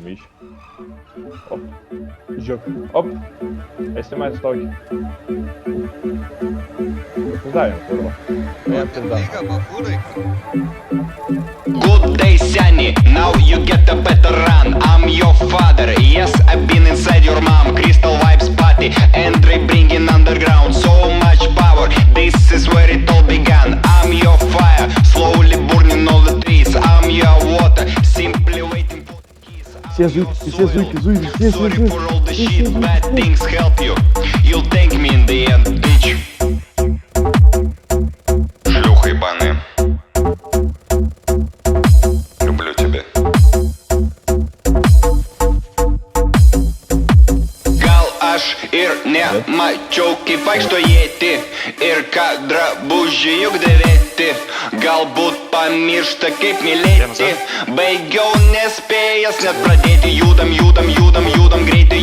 maišį. Op. Žiūrėk. Op. Esi matęs tokį. Davėm, kurva. Liga, babūrai. Good day, Sunny. Now you get a better run. I'm your father. Yes, I've been inside your mom. Crystal Vibes party. Andre bringing underground. So much power. This is where it all began. I'm your fire. Slowly burning all the trees. I'm your water. Simply waiting for the keys. Sorry for all the shit. Bad things help you. You'll thank me in the end, bitch. Шлюха ебаная. Люблю тебя. Gal aš ir nemačiau, kaip vaikšto jėti ir ką drabužį juk dėvėti. Galbūt pamiršta, kaip mylėti. Baigiau nespėjęs net pradėti. Judam, judam, judam, judam greitai.